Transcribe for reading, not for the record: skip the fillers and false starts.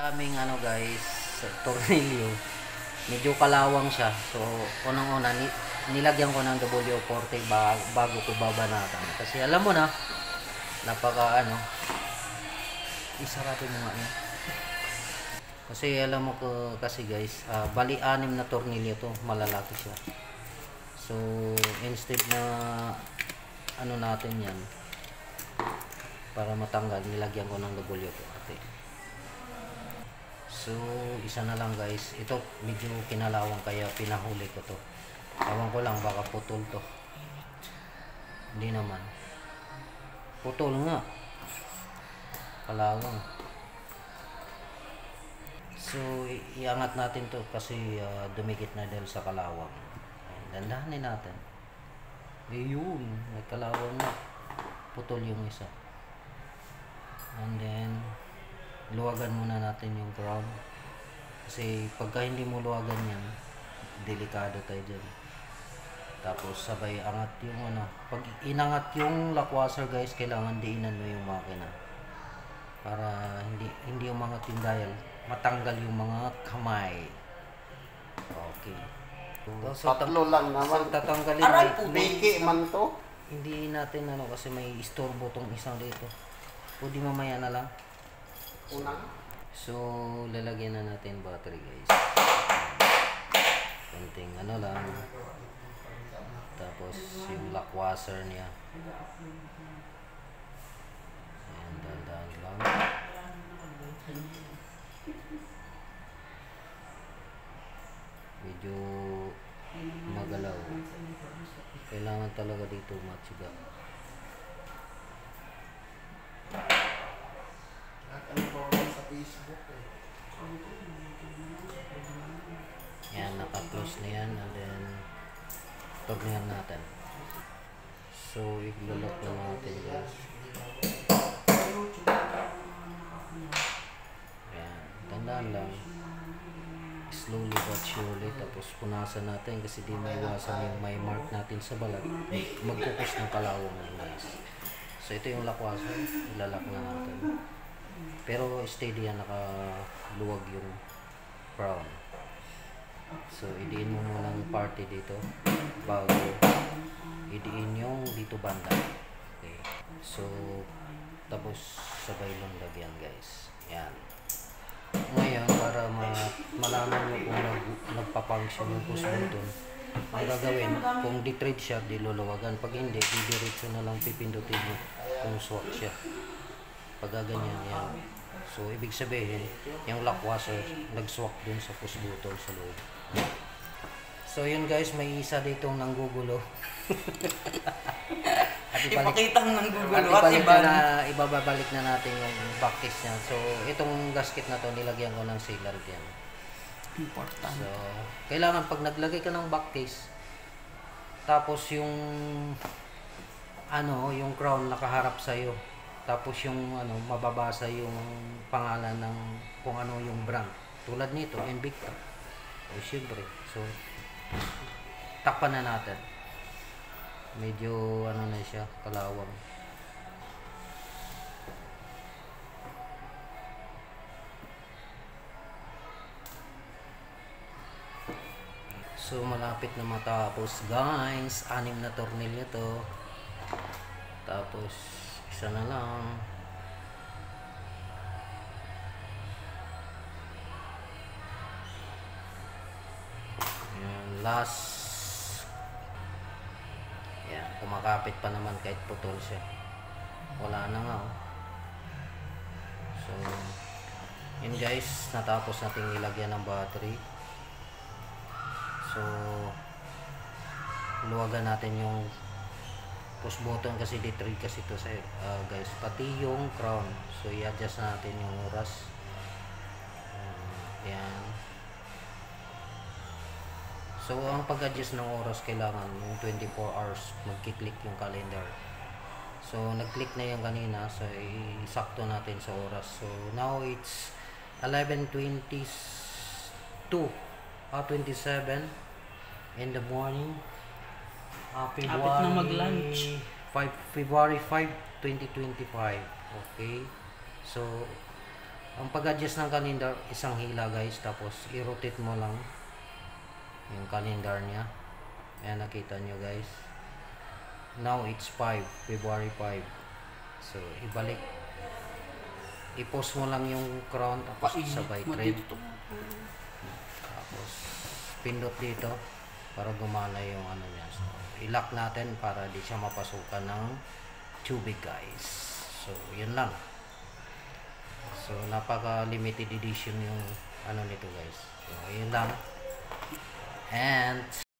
Aming ano guys, tornilyo. Medyo kalawang siya. So, unang-una nilagyan ko ng W40 bago ko babanatan. Kasi alam mo na, napaka ano, isarapin mo nga yun. Kasi alam mo ko kasi guys, bali 6 na tornilyo to, malalaki siya. So, instead na ano natin yan, para matanggal, nilagyan ko ng W40. So, isa na lang guys. Ito, medyo kinalawang kaya pinahuli ko to. Ewan ko lang, baka putol to. Hindi naman. Putol nga. Kalawang. So, iangat natin to kasi dumikit na dahil sa kalawang. Dandahanin natin. Ayun, may kalawang na. Putol yung isa. And then, luwagan muna natin yung crown. Kasi pagka hindi mo luwagan yan, delikado tayo dyan. Tapos sabay angat yung ano. Pag inangat yung lockwasher guys, kailangan diinan mo yung makina. Para hindi umangat yung dial. Matanggal yung mga kamay. Okay. So, tatlo lang naman. So, tatanggalin. Aray po, beke man to. Hindi natin ano kasi may istorbo tong isang dito. Pwede mamaya na lang. Unang. So, lalagyan na natin battery guys. Konting ano lang. Tapos, yung lockwasher niya. Ayan, dahan-dahan lang. Medyo magalaw. Kailangan talaga dito matsiga. Yan, naka-close na yan and then tornihan natin. So, i-lock na natin guys. Yan, tandaan lang. Slowly but surely. Tapos punasan natin kasi di maiwasan yung may mark natin sa balat. Magkukos ng kalawang guys. So, ito yung lockwasher. Ilalak na natin. Pero steady yan, nakaluwag yung crown. So, idiin mo muna ng party dito bago idiin yung dito banda. Okay. So, tapos sabay lang lagyan guys. Yan. Ngayon, para malaman nyo kung nagpa-function yung push button, ang gagawin, kung di-trade siya, diluluwagan. Pag hindi, didiretso na lang pipindutin mo kung swak siya. Pag ganyan, yan. So, ibig sabihin, yung lockwasher, nag-swak dun sa push button sa loob. So, yun guys, may isa ditong nanggugulo. Ipakitang nanggugulo at ibababalik na natin yung backcase niya. So, itong gasket na to, nilagyan ko ng sealant yan. Important. So, kailangan pag naglagay ka ng backcase, tapos yung ano, yung crown nakaharap sa'yo. Tapos yung ano, mababasa yung pangalan ng kung ano yung brand. Tulad nito, Invicta. O syempre. So, takpan na natin. Medyo ano na siya, kalawang. So, malapit na matapos guys. 6 na tornilyo to. Tapos, isa na lang. Ayan, last. Ayan, kumakapit pa naman kahit putol siya. Wala na nga. So, yun guys, natapos natin ilagyan ng battery. So, luwagan natin yung push button kasi di-trade kasi ito sa guys, pati yung crown. So, i-adjust natin yung oras. Ayan. So, ang pag-adjust ng oras kailangan yung 24 hours magki-click yung calendar. So, nag-click na yung kanina. So, isakto natin sa oras. So, now it's 11:22 27 in the morning. Kapit na mag-lunch. February 5, 2025. Okay. So, Ang pag-adjust ng calendar, isang hila guys, tapos i-rotate mo lang yung calendar niya. Ayan, nakita nyo guys. Now it's February 5. So, ibalik. I-post mo lang yung crown, tapos sabay trade. Tapos, pindot dito para gumana yung ano niya. So, i-lock natin para di siya mapasukan ng tubig guys. So, yun lang. So, napaka limited edition yung ano nito guys. So, yun lang. And